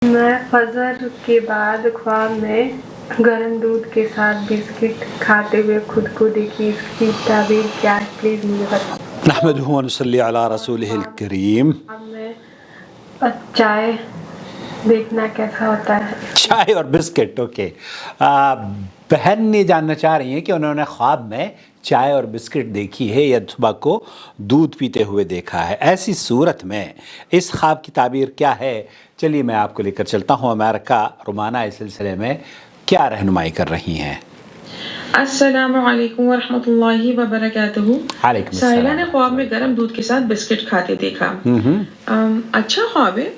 میں فجر کے بعد خواب میں گرم دودھ کے ساتھ بسکٹ کھاتے ہوئے خود کو دیکھی، اس کی تعبیر کیا ہے؟ پلیز مجھے بتائیں۔ نحمدہ و نصلی علی رسولہ الکریم۔ خواب میں چائے دیکھنا کیسا ہوتا ہے؟ چائے اور بسکٹ، اوکے۔ بہن یہ جاننا چاہ رہی ہیں کہ انہوں نے خواب میں چائے اور بسکٹ دیکھی ہے یا صبح کو دودھ پیتے ہوئے دیکھا ہے۔ ایسی صورت میں اس خواب کی تعبیر کیا ہے؟ چلیے میں آپ کو لے کر چلتا ہوں۔ امریکہ رومانہ اس سلسلے میں کیا رہنمائی کر رہی ہیں؟ السلام علیکم ورحمۃ اللہ وبرکاتہ۔ وعلیکم السلام۔ سائلہ نے خواب میں گرم دودھ کے ساتھ بسکٹ کھاتے دیکھا۔ اچھا خواب ہے۔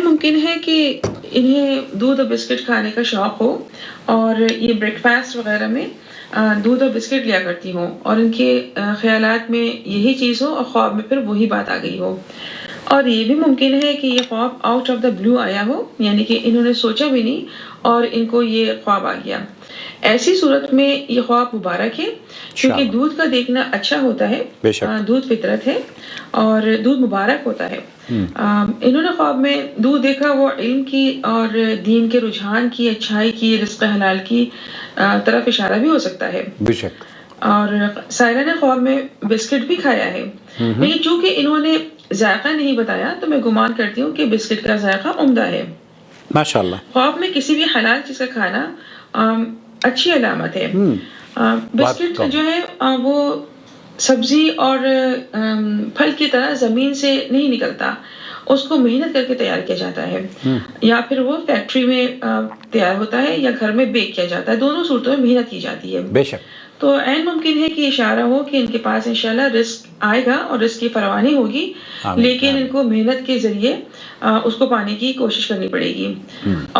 ممکن ہے کہ انہیں دودھ اور بسکٹ کھانے کا شوق ہو اور یہ بریک فاسٹ وغیرہ میں دودھ اور بسکٹ لیا کرتی ہوں اور ان کے خیالات میں یہی چیز ہو اور خواب میں پھر وہی بات آ گئی ہو۔ اور یہ بھی ممکن ہے کہ یہ خواب آؤٹ آف دا بلو آیا ہو، یعنی کہ انہوں نے سوچا بھی نہیں اور ان کو یہ خواب آ گیا۔ ایسی صورت میں یہ خواب مبارک ہے کیونکہ دودھ کا دیکھنا اچھا ہوتا ہے۔ دودھ فطرت ہے اور دودھ مبارک ہوتا ہے۔ انہوں نے خواب میں دودھ دیکھا، وہ علم کی اور دین کے رجحان کی، اچھائی کی، رزق حلال کی طرف اشارہ بھی ہو سکتا ہے۔ بے شک۔ اور سائرہ نے خواب میں بسکٹ بھی کھایا ہے، لیکن چونکہ انہوں نے ذائقہ نہیں بتایا تو میں گمان کرتی ہوں کہ بسکٹ کا ذائقہ عمدہ ہے۔ ماشاءاللہ۔ خواب میں کسی بھی حلال چیز کا کھانا اچھی علامت ہے۔ بسکٹ جو ہے وہ سبزی اور پھل کی طرح زمین سے نہیں نکلتا، اس کو محنت کر کے تیار کیا جاتا ہے، یا پھر وہ فیکٹری میں تیار ہوتا ہے یا گھر میں بیک کیا جاتا ہے۔ دونوں صورتوں میں محنت کی جاتی ہے۔ بے شک۔ تو عین ممکن ہے کہ اشارہ ہو کہ ان کے پاس انشاءاللہ رزق آئے گا اور رزق کی فراوانی ہوگی، لیکن ان کو محنت کے ذریعے اس کو پانے کی کوشش کرنی پڑے گی۔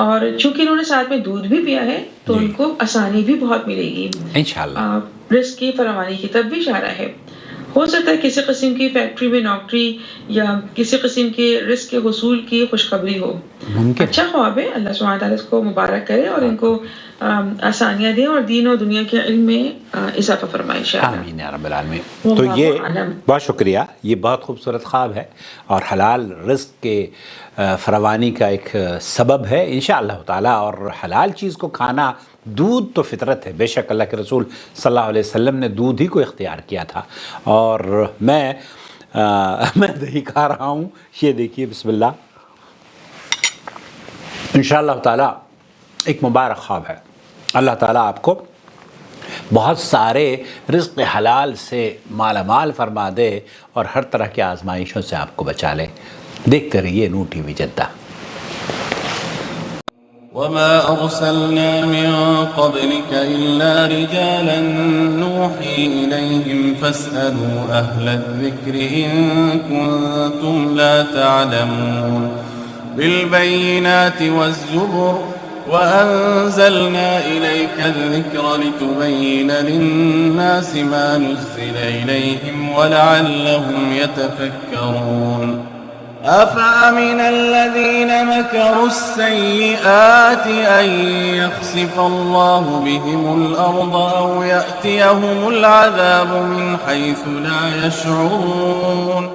اور چونکہ انہوں نے ساتھ میں دودھ بھی پیا ہے تو ان کو آسانی بھی بہت ملے گی انشاءاللہ۔ رزق کی فراوانی کی طرف بھی اشارہ ہے۔ ہو سکتا ہے کسی قسم کی فیکٹری میں نوکری یا کسی قسم کے رزق کے حصول کی خوشخبری ہو۔ اچھا خواب ہے، اللہ سبحانہ تعالیٰ اس کو مبارک کرے اور ان کو آسانیاں دیں اور دین و دنیا کے علم میں اضافہ فرمائے انشاءاللہ۔ آمین یا رب العالمین۔ تو یہ بہت شکریہ، یہ بہت خوبصورت خواب ہے اور حلال رزق کے فراوانی کا ایک سبب ہے انشاءاللہ تعالیٰ۔ اور حلال چیز کو کھانا، دودھ تو فطرت ہے، بے شک اللہ کے رسول صلی اللہ علیہ وسلم نے دودھ ہی کو اختیار کیا تھا، اور میں دہی کھا رہا ہوں، یہ دیکھیے بسم اللہ، انشاءاللہ تعالیٰ ایک مبارک خواب ہے۔ اللہ تعالیٰ آپ کو بہت سارے رزق حلال سے مالا مال فرما دے اور ہر طرح کی آزمائشوں سے آپ کو بچا لے۔ دیکھتے رہیے نور ٹی وی جدہ۔ وما أرسلنا من قبلك إلا رجالا نوحي إليهم فاسألوا أهل الذكر إن كنتم لا تعلمون بالبينات والزبر وأنزلنا إليك الذكر لتبين للناس ما نزل إليهم ولعلهم يتفكرون أفأمن الذين مكروا السيئات أن يخسف الله بهم الأرض أو يأتيهم العذاب من حيث لا يشعرون